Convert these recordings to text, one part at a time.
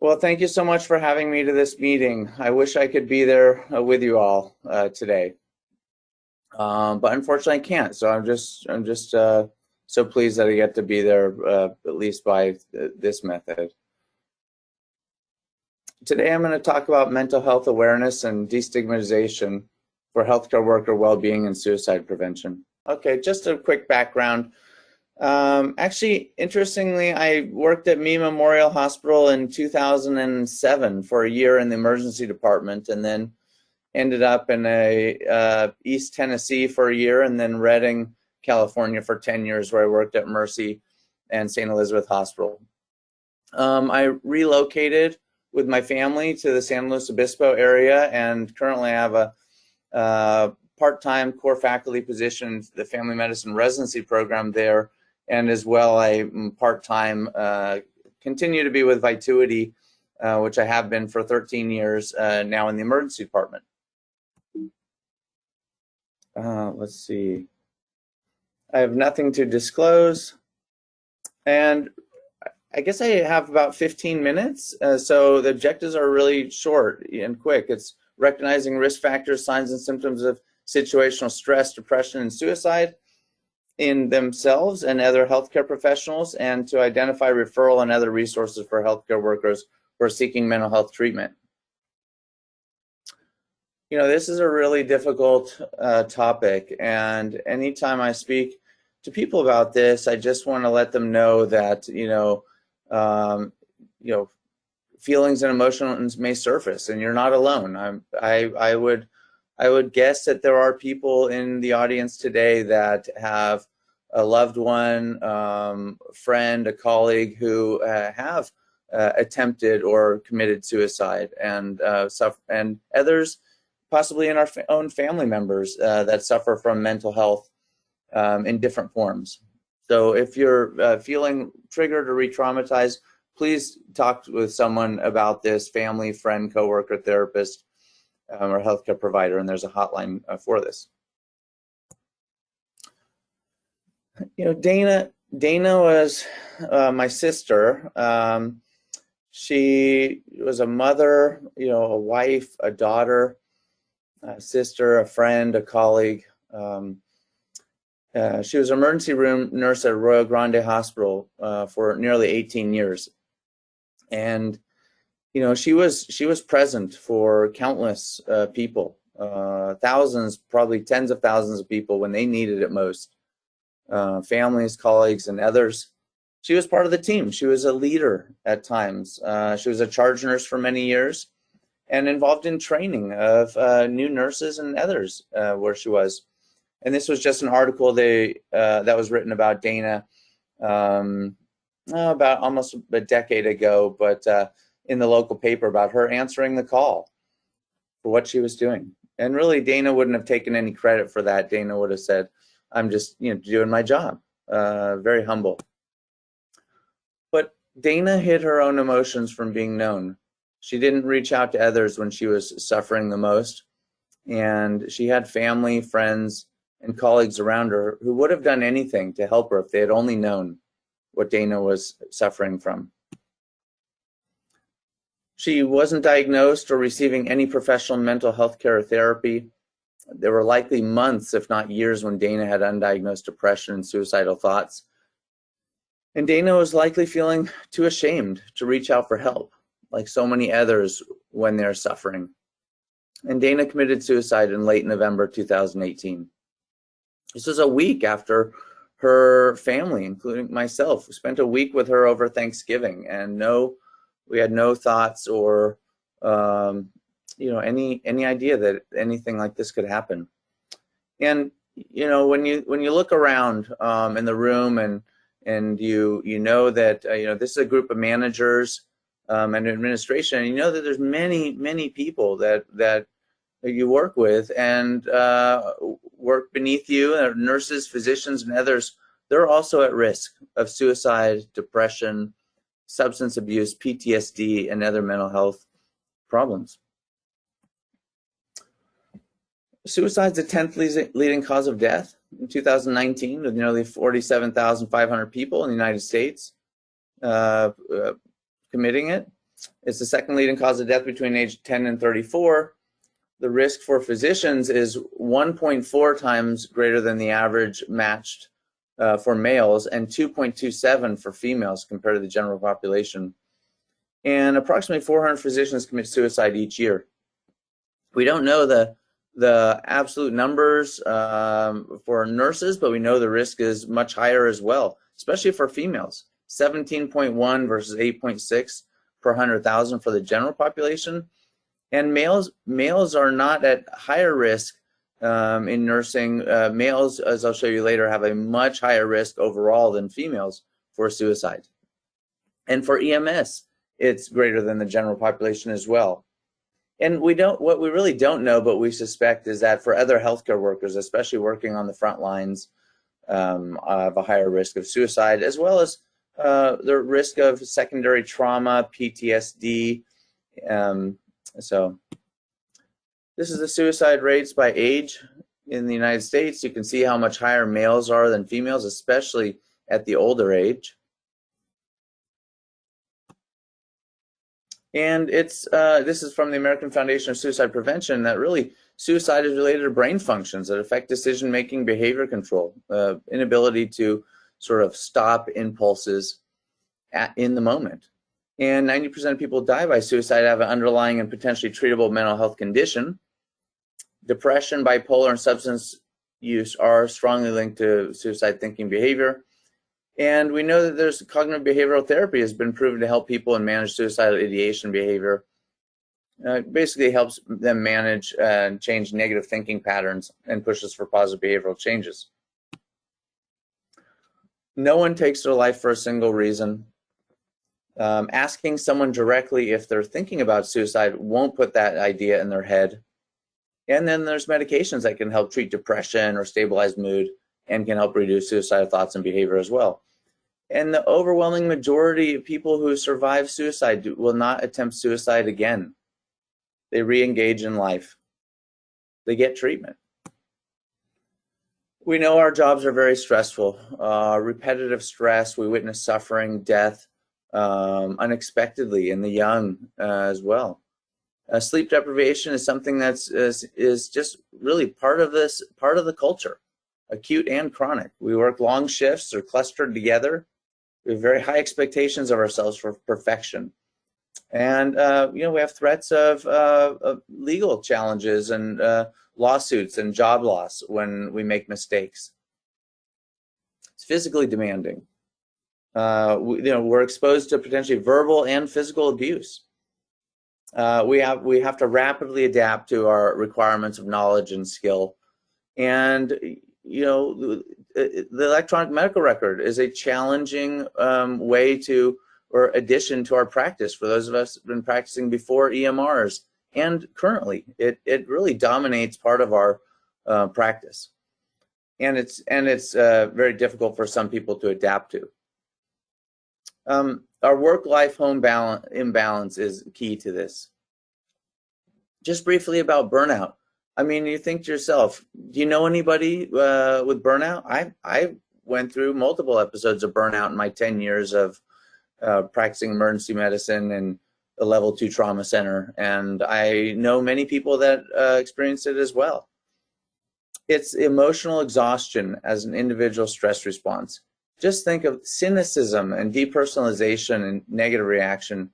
Well, thank you so much for having me to this meeting. I wish I could be there with you all today, but unfortunately I can't. So I'm just so pleased that I get to be there at least by this method. Today I'm going to talk about mental health awareness and destigmatization for healthcare worker well-being and suicide prevention. Okay, just a quick background. Actually, interestingly, I worked at Me Memorial Hospital in 2007 for a year in the emergency department, and then ended up in East Tennessee for a year, and then Redding, California for 10 years, where I worked at Mercy and St. Elizabeth Hospital. I relocated with my family to the San Luis Obispo area, and currently I have a part-time core faculty position in the family medicine residency program there, and as well I'm part-time, continue to be with Vituity, which I have been for 13 years now in the emergency department. Let's see. I have nothing to disclose, and I guess I have about 15 minutes, so the objectives are really short and quick. It's recognizing risk factors, signs and symptoms of situational stress, depression, and suicide in themselves and other healthcare professionals, and to identify referral and other resources for healthcare workers who are seeking mental health treatment. You know, this is a really difficult topic, and anytime I speak to people about this, I just want to let them know that, feelings and emotions may surface, and you're not alone. I would guess that there are people in the audience today that have a loved one, friend, a colleague who have attempted or committed suicide, and others possibly in our own family members that suffer from mental health in different forms. So if you're feeling triggered or re-traumatized, please talk with someone about this: family, friend, coworker, therapist, or healthcare provider, and there's a hotline for this. You know, Dana was my sister. She was a mother, a wife, a daughter, a sister, a friend, a colleague. She was an emergency room nurse at Royal Grande Hospital for nearly 18 years. And, she was present for countless people, thousands, probably tens of thousands of people when they needed it most. Families, colleagues, and others. She was part of the team. She was a leader at times. She was a charge nurse for many years and involved in training of new nurses and others where she was. And this was just an article that was written about Dana about almost a decade ago, but in the local paper, about her answering the call for what she was doing. And really, Dana wouldn't have taken any credit for that. Dana would have said, I'm just doing my job. Very humble. But Dana hid her own emotions from being known. She didn't reach out to others when she was suffering the most. And she had family, friends, and colleagues around her who would have done anything to help her if they had only known what Dana was suffering from. She wasn't diagnosed or receiving any professional mental health care or therapy. There were likely months, if not years, when Dana had undiagnosed depression and suicidal thoughts. And Dana was likely feeling too ashamed to reach out for help, like so many others when they're suffering. And Dana committed suicide in late November 2018. This was a week after her family, including myself, spent a week with her over Thanksgiving, and we had no thoughts or any idea that anything like this could happen. And when you look around in the room and you know that this is a group of managers and administration, and you know that there's many people that you work with and work beneath you, nurses, physicians, and others. They're also at risk of suicide, depression, substance abuse, PTSD, and other mental health problems. Suicide is the 10th leading cause of death in 2019, with nearly 47,500 people in the United States committing it. It's the second leading cause of death between age 10 and 34. The risk for physicians is 1.4 times greater than the average matched for males and 2.27 for females compared to the general population. And approximately 400 physicians commit suicide each year. We don't know the absolute numbers for nurses, but we know the risk is much higher as well, especially for females. 17.1 versus 8.6 per 100,000 for the general population. And males are not at higher risk in nursing. Males, as I'll show you later, have a much higher risk overall than females for suicide. And for EMS, it's greater than the general population as well. And what we really don't know, but we suspect, is that for other healthcare workers, especially working on the front lines, have a higher risk of suicide, as well as the risk of secondary trauma, PTSD. So this is the suicide rates by age in the United States. You can see how much higher males are than females, especially at the older age. And this is from the American Foundation of Suicide Prevention, that really suicide is related to brain functions that affect decision-making, behavior control, inability to sort of stop impulses in the moment. And 90% of people die by suicide have an underlying and potentially treatable mental health condition. Depression, bipolar, and substance use are strongly linked to suicide thinking behavior. And we know that there's cognitive behavioral therapy has been proven to help people and manage suicidal ideation behavior. Basically helps them manage and change negative thinking patterns and pushes for positive behavioral changes. No one takes their life for a single reason. Asking someone directly if they're thinking about suicide won't put that idea in their head. And then there's medications that can help treat depression or stabilize mood and can help reduce suicidal thoughts and behavior as well. And the overwhelming majority of people who survive suicide will not attempt suicide again. They re-engage in life. They get treatment. We know our jobs are very stressful. Repetitive stress, we witness suffering, death, unexpectedly in the young as well. Sleep deprivation is something that's is just really part of the culture, acute and chronic. We work long shifts or clustered together. We have very high expectations of ourselves for perfection. And we have threats of legal challenges and lawsuits and job loss when we make mistakes. It's physically demanding. We're exposed to potentially verbal and physical abuse. We have to rapidly adapt to our requirements of knowledge and skill. And the electronic medical record is a challenging way to, or addition to, our practice. For those of us who've been practicing before EMRs and currently, it really dominates part of our practice. And it's very difficult for some people to adapt to. Our work-life home imbalance is key to this. Just briefly about burnout. I mean, you think to yourself, do you know anybody with burnout? I went through multiple episodes of burnout in my 10 years of practicing emergency medicine and a level 2 trauma center. And I know many people that experience it as well. It's emotional exhaustion as an individual stress response. Just think of cynicism and depersonalization and negative reaction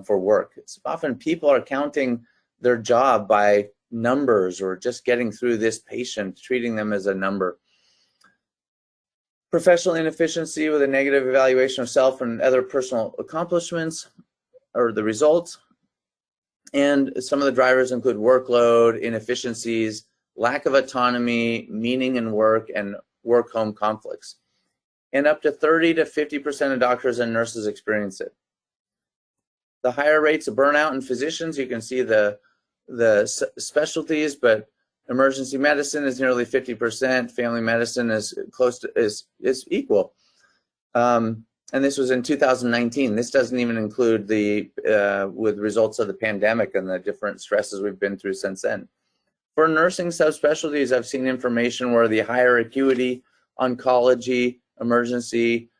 for work. It's often people are counting their job by numbers or just getting through this patient, treating them as a number. Professional inefficiency with a negative evaluation of self and other personal accomplishments or the results. And some of the drivers include workload, inefficiencies, lack of autonomy, meaning in work, and work-home conflicts. And up to 30 to 50% of doctors and nurses experience it. The higher rates of burnout in physicians, you can see the specialties, but emergency medicine is nearly 50%. Family medicine is close to is equal. And this was in 2019. This doesn't even include the with results of the pandemic and the different stresses we've been through since then. For nursing subspecialties, I've seen information where the higher acuity, oncology, emergency,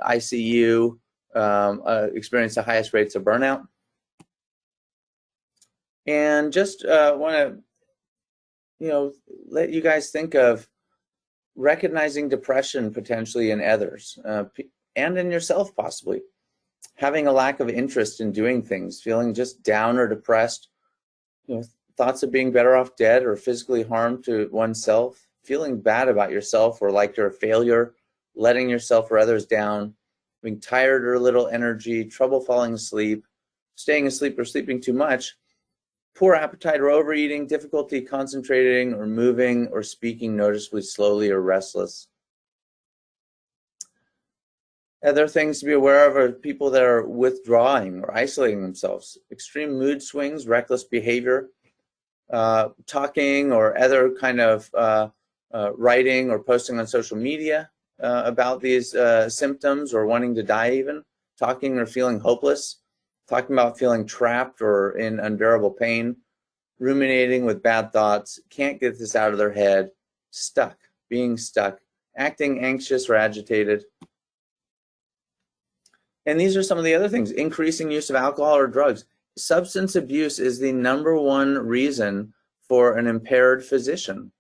ICU experience the highest rates of burnout. And just want to, let you guys think of recognizing depression potentially in others and in yourself possibly. Having a lack of interest in doing things, feeling just down or depressed, thoughts of being better off dead or physically harmed to oneself, feeling bad about yourself or like you're a failure, letting yourself or others down, being tired or little energy, trouble falling asleep, staying asleep or sleeping too much, poor appetite or overeating, difficulty concentrating or moving or speaking noticeably slowly or restless. Other things to be aware of are people that are withdrawing or isolating themselves, extreme mood swings, reckless behavior, talking or other kind of writing or posting on social media about these symptoms or wanting to die even, talking or feeling hopeless, talking about feeling trapped or in unbearable pain, ruminating with bad thoughts, can't get this out of their head, stuck, being stuck, acting anxious or agitated. And these are some of the other things: increasing use of alcohol or drugs. Substance abuse is the #1 reason for an impaired physician.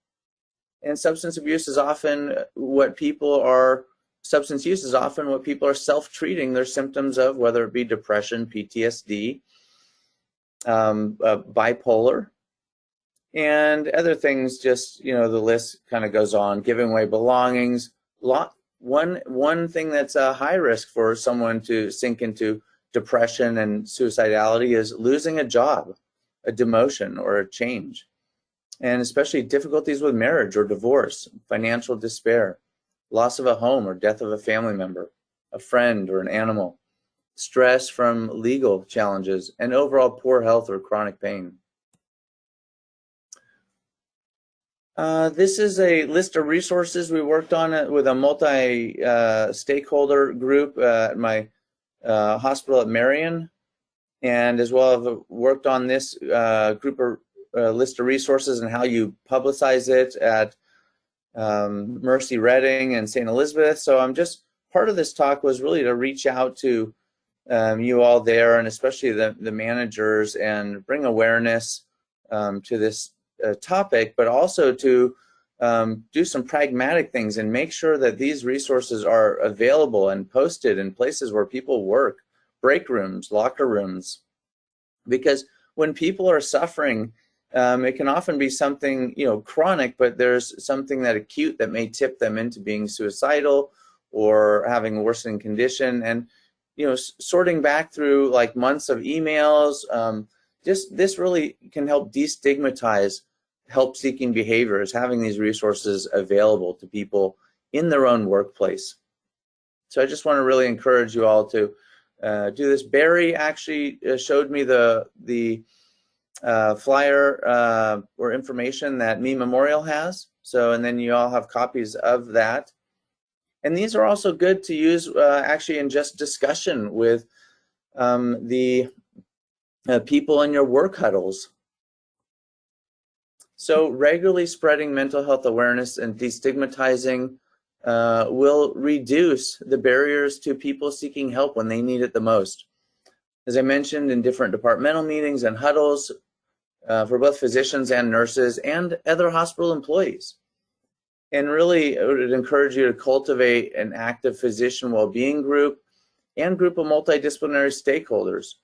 And substance use is often what people are self-treating their symptoms of, whether it be depression, PTSD, bipolar, and other things. Just, the list kind of goes on. Giving away belongings. One thing that's a high risk for someone to sink into depression and suicidality is losing a job, a demotion, or a change. And especially difficulties with marriage or divorce, financial despair, loss of a home or death of a family member, a friend or an animal, stress from legal challenges, and overall poor health or chronic pain. This is a list of resources we worked on with a multi-stakeholder group at my hospital at Marion, and as well have worked on this group of list of resources and how you publicize it at Mercy Reading and St. Elizabeth. So part of this talk was really to reach out to you all there, and especially the managers, and bring awareness to this topic, but also to do some pragmatic things and make sure that these resources are available and posted in places where people work, break rooms, locker rooms, because when people are suffering, it can often be something chronic, but there's something that acute that may tip them into being suicidal or having a worsening condition. And sorting back through like months of emails, this really can help destigmatize help-seeking behaviors, having these resources available to people in their own workplace. So I just want to really encourage you all to do this. Barry actually showed me the flyer or information that Me Memorial has. So, and then you all have copies of that. And these are also good to use actually in just discussion with the people in your work huddles. So regularly spreading mental health awareness and destigmatizing will reduce the barriers to people seeking help when they need it the most. As I mentioned, in different departmental meetings and huddles for both physicians and nurses and other hospital employees. And really, I would encourage you to cultivate an active physician well-being group and group of multidisciplinary stakeholders,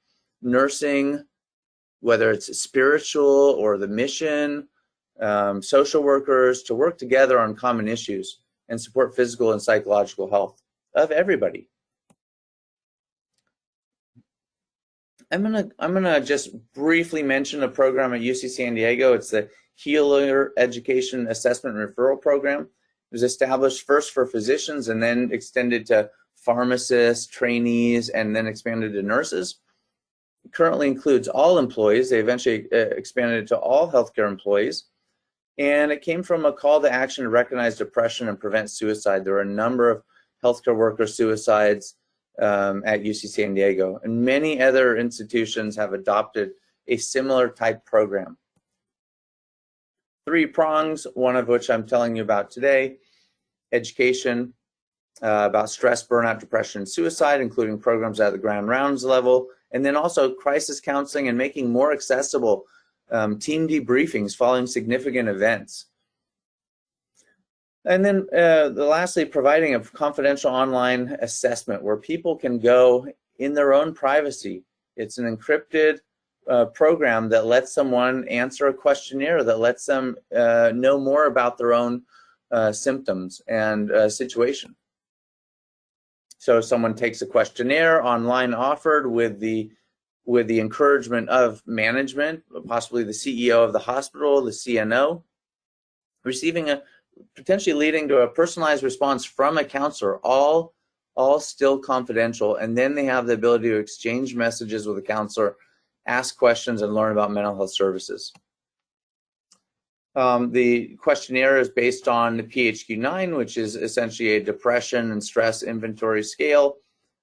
nursing, whether it's spiritual or the mission, social workers, to work together on common issues and support physical and psychological health of everybody. I'm gonna just briefly mention a program at UC San Diego. It's the Healer Education Assessment Referral Program. It was established first for physicians and then extended to pharmacists, trainees, and then expanded to nurses. It currently includes all employees. They eventually expanded it to all healthcare employees. And it came from a call to action to recognize depression and prevent suicide. There are a number of healthcare worker suicides at UC San Diego, and many other institutions have adopted a similar type program. 3 prongs, one of which I'm telling you about today: education about stress, burnout, depression, and suicide, including programs at the ground rounds level, and then also crisis counseling and making more accessible team debriefings following significant events. And then lastly, providing a confidential online assessment where people can go in their own privacy. It's an encrypted program that lets someone answer a questionnaire that lets them know more about their own symptoms and situation. So someone takes a questionnaire online offered with the encouragement of management, possibly the CEO of the hospital, the CNO, receiving potentially leading to a personalized response from a counselor, all still confidential, and then they have the ability to exchange messages with a counselor, ask questions, and learn about mental health services. The questionnaire is based on the PHQ-9, which is essentially a depression and stress inventory scale,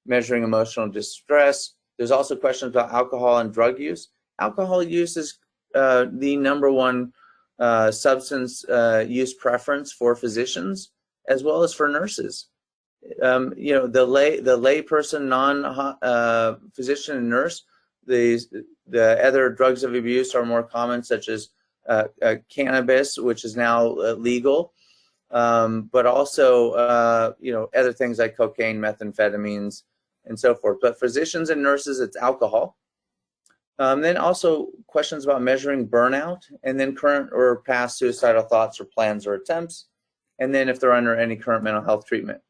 measuring emotional distress. There's also questions about alcohol and drug use. Alcohol use is the #1 substance use preference for physicians as well as for nurses. The lay person, non-physician and nurse, the other drugs of abuse are more common, such as cannabis, which is now legal, but also other things like cocaine, methamphetamines, and so forth. But physicians and nurses, it's alcohol. Then also questions about measuring burnout, and then current or past suicidal thoughts or plans or attempts, and then if they're under any current mental health treatment.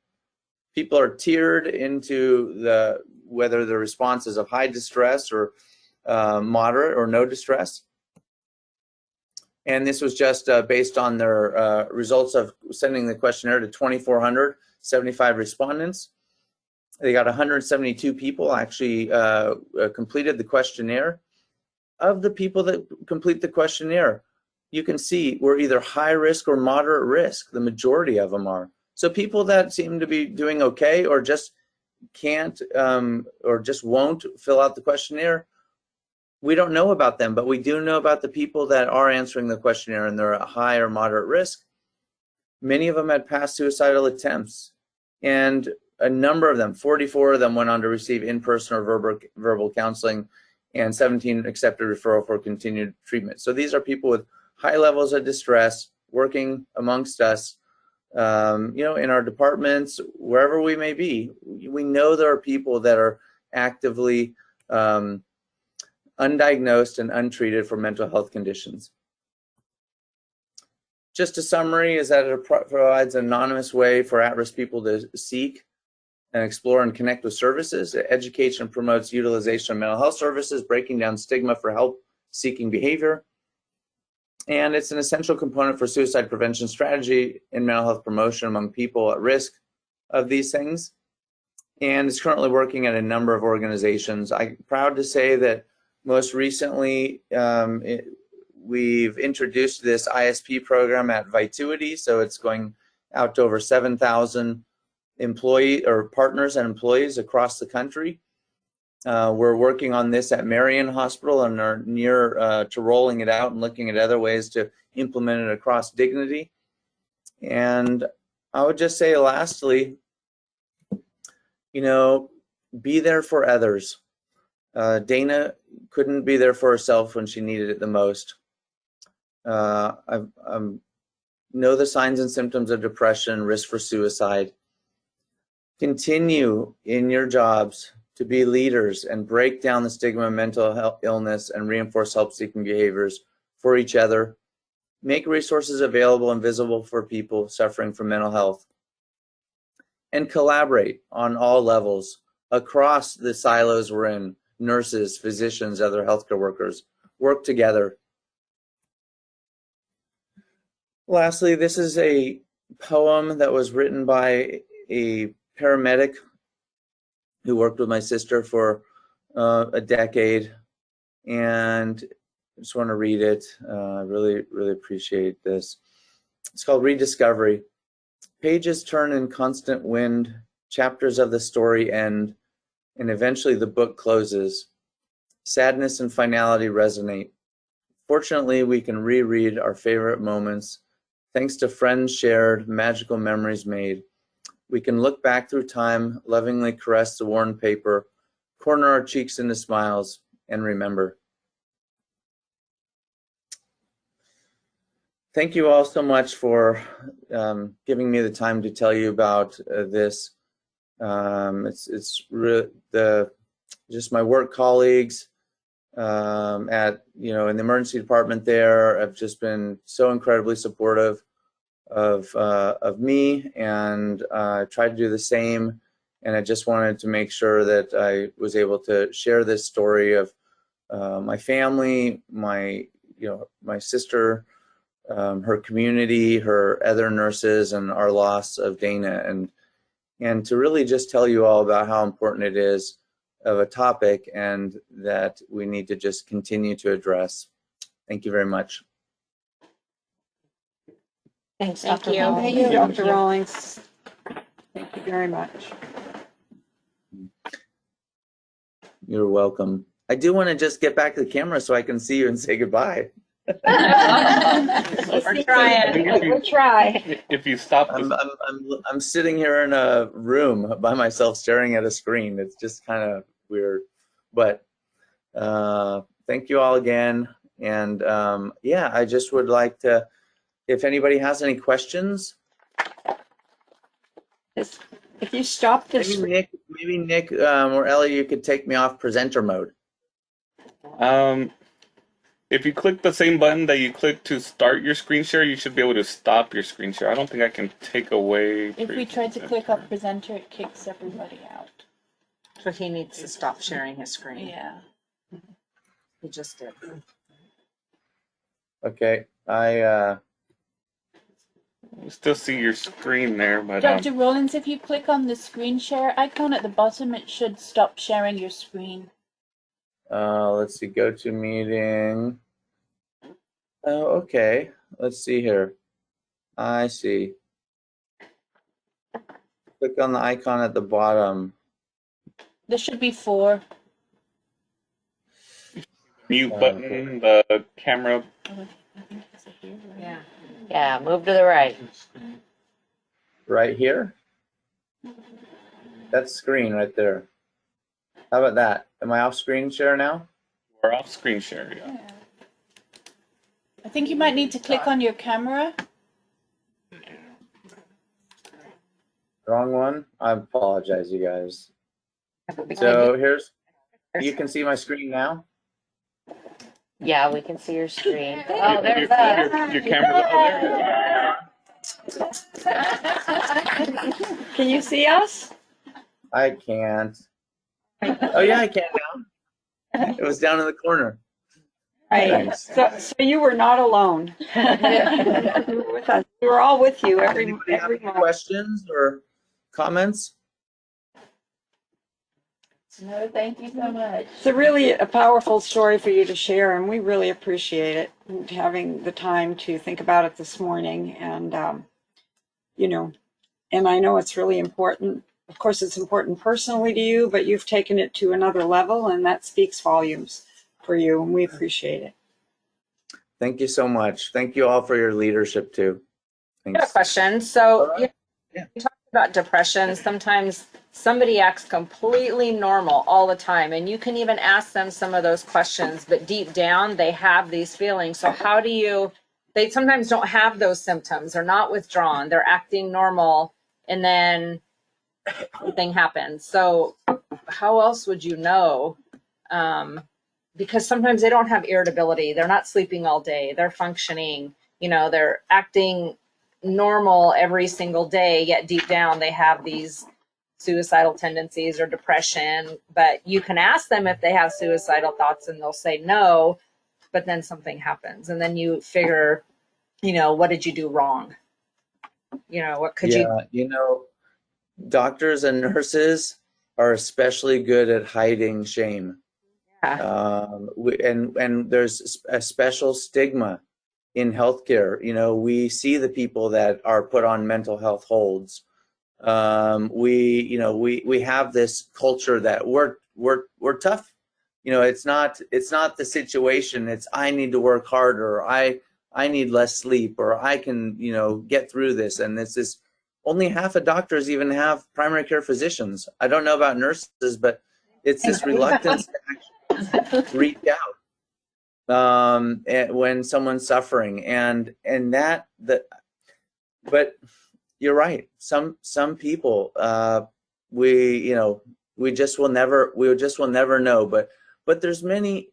People are tiered into whether the response is of high distress or moderate or no distress. And this was just based on their results of sending the questionnaire to 2,475 respondents. They got 172 people actually completed the questionnaire. Of the people that complete the questionnaire, you can see we're either high risk or moderate risk. The majority of them are. So people that seem to be doing okay or just can't or just won't fill out the questionnaire, we don't know about them, but we do know about the people that are answering the questionnaire and they're at high or moderate risk. Many of them had past suicidal attempts, and a number of them, 44 of them, went on to receive in-person or verbal counseling, and 17 accepted referral for continued treatment. So these are people with high levels of distress working amongst us, in our departments, wherever we may be. We know there are people that are actively undiagnosed and untreated for mental health conditions. Just a summary is that it provides an anonymous way for at-risk people to seek and explore and connect with services. Education promotes utilization of mental health services, breaking down stigma for help-seeking behavior. And it's an essential component for suicide prevention strategy and mental health promotion among people at risk of these things. And it's currently working at a number of organizations. I'm proud to say that most recently, we've introduced this ISP program at Vituity, so it's going out to over 7,000 employee or partners and employees across the country. We're working on this at Marion Hospital and are near to rolling it out and looking at other ways to implement it across Dignity. And I would just say lastly, be there for others. Dana couldn't be there for herself when she needed it the most. I know the signs and symptoms of depression, risk for suicide. Continue in your jobs to be leaders and break down the stigma of mental health illness and reinforce help-seeking behaviors for each other. Make resources available and visible for people suffering from mental health. And collaborate on all levels across the silos we're in. Nurses, physicians, other healthcare workers, work together. Lastly, this is a poem that was written by a paramedic who worked with my sister for a decade, and I just want to read it. I really, really appreciate this. It's called Rediscovery. Pages turn in constant wind, chapters of the story end, and eventually the book closes. Sadness and finality resonate. Fortunately, we can reread our favorite moments. Thanks to friends shared, magical memories made. We can look back through time, lovingly caress the worn paper, corner our cheeks into smiles, and remember. thank you all so much for giving me the time to tell you about this. Just my work colleagues at in the emergency department there have just been so incredibly supportive of me, and tried to do the same. And I just wanted to make sure that I was able to share this story of my family, my sister, her community, her other nurses, and our loss of Dana, and to really just tell you all about how important it is of a topic and that we need to just continue to address. Thank you very much. Thanks, Thank Dr. you. Rawlings. Thank you, Dr. Rawlings. Thank you very much. You're welcome. I do want to just get back to the camera so I can see you and say goodbye. We're trying. We'll try. If you stop, I'm sitting here in a room by myself staring at a screen. It's just kind of weird, but thank you all again. And yeah, I just would like to, if anybody has any questions. If you stop this, Maybe Nick or Ellie, you could take me off presenter mode. if you click the same button that you click to start your screen share, you should be able to stop your screen share. I don't think I can take away. If we try to click off presenter, it kicks everybody out. So he needs to stop sharing his screen. Yeah. He just did. Okay, You still see your screen there, but Dr. Rawlings, if you click on the screen share icon at the bottom, it should stop sharing your screen. let's see, go to meeting. Oh, okay. Let's see here. I see. Click on the icon at the bottom. There should be 4. mute button, the camera. Yeah. Yeah, move to the right. Right here? That's screen right there. How about that? Am I off screen share now? We're off screen share, yeah. I think you might need to click on your camera. Wrong one? I apologize, you guys. So here's, you can see my screen now? Yeah, we can see your screen. Your- Oh, there's your, that. your camera. Oh, there. can you see us? I can't. Oh yeah, I can now. It was down in the corner. Right. Thanks. So you were not alone. You were with us. We were all with you every Anybody have any moment. questions or comments? No, thank you so much. It's really a powerful story for you to share, and we really appreciate it, and having the time to think about it this morning. And, and I know it's really important. Of course, it's important personally to you, but you've taken it to another level, and that speaks volumes for you, and we appreciate it. Thank you so much. Thank you all for your leadership too. I have a Thanks. question. So All right. Yeah. you talked about depression. Sometimes somebody acts completely normal all the time, and you can even ask them some of those questions, but deep down they have these feelings. So how do you, they sometimes don't have those symptoms. They're not withdrawn. They're acting normal, and then something happens. So how else would you know? Because sometimes they don't have irritability. They're not sleeping all day. They're functioning. They're acting normal every single day, yet deep down they have these suicidal tendencies or depression. But you can ask them if they have suicidal thoughts and they'll say no, but then something happens. And then you figure, what did you do wrong? What could you? Doctors and nurses are especially good at hiding shame. And there's a special stigma in healthcare. We see the people that are put on mental health holds. We have this culture that we're tough. It's not the situation. It's I need to work harder. Or I need less sleep, or I can get through this. And it's this. Only half of doctors even have primary care physicians. I don't know about nurses, but it's this reluctance to actually reach out. when someone's suffering, and but you're right. Some people, we just will never know. But there's many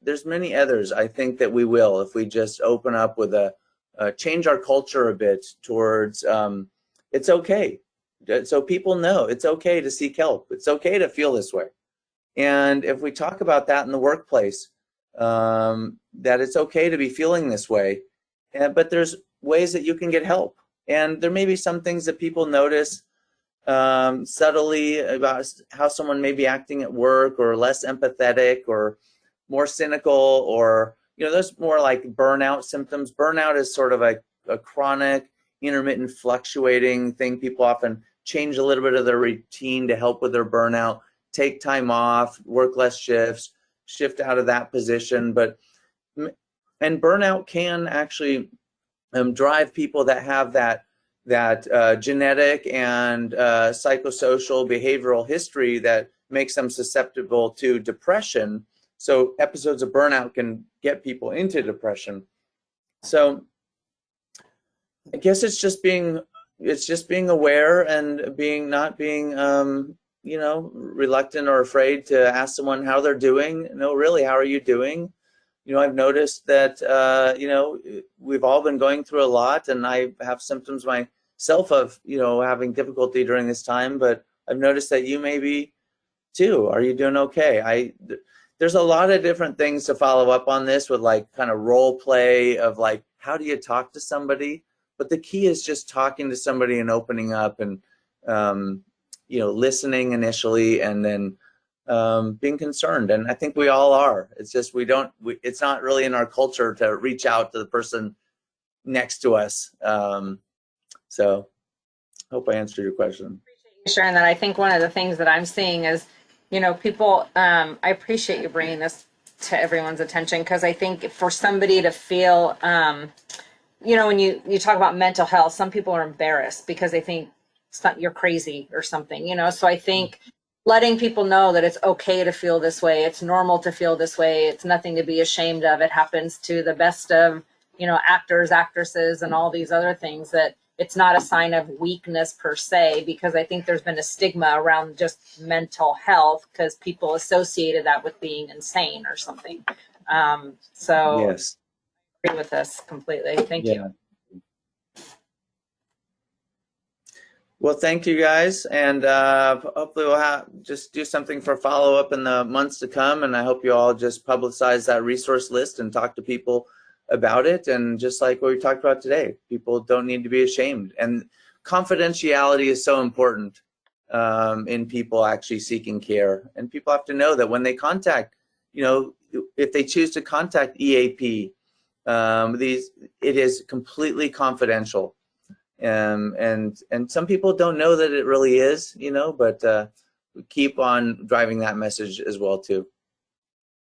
others. I think that we will, if we just open up with change our culture a bit towards it's okay. So people know it's okay to seek help. It's okay to feel this way. And if we talk about that in the workplace, that it's okay to be feeling this way, but there's ways that you can get help. And there may be some things that people notice subtly about how someone may be acting at work, or less empathetic, or more cynical, or, there's more like burnout symptoms. Burnout is sort of a chronic, intermittent, fluctuating thing. People often change a little bit of their routine to help with their burnout, take time off, work less shifts, shift out of that position. And burnout can actually drive people that have that genetic and psychosocial behavioral history that makes them susceptible to depression. So episodes of burnout can get people into depression. So I guess it's just being aware, and not being reluctant or afraid to ask someone how they're doing. No, really, how are you doing? I've noticed that we've all been going through a lot, and I have symptoms myself of having difficulty during this time, but I've noticed that you may be too. Are you doing okay? There's a lot of different things to follow up on this with, like, kind of role play of, like, how do you talk to somebody? But the key is just talking to somebody and opening up, and listening initially, and then being concerned. And I think we all are. It's just it's not really in our culture to reach out to the person next to us. So hope I answered your question. Sharon, that I think one of the things that I'm seeing is, people, I appreciate you bringing this to everyone's attention, because I think for somebody to feel, when you talk about mental health, some people are embarrassed because they think you're crazy or something, so I think letting people know that it's okay to feel this way, it's normal to feel this way, it's nothing to be ashamed of, it happens to the best of, actors, actresses, and all these other things, that it's not a sign of weakness per se, because I think there's been a stigma around just mental health because people associated that with being insane or something. So Yes. I agree with this completely. Thank you. Well, thank you guys, and hopefully we'll just do something for follow-up in the months to come, and I hope you all just publicize that resource list and talk to people about it. And just like what we talked about today, people don't need to be ashamed, and confidentiality is so important in people actually seeking care. And people have to know that when they contact, if they choose to contact EAP, it is completely confidential. And some people don't know that it really is, but we keep on driving that message as well too.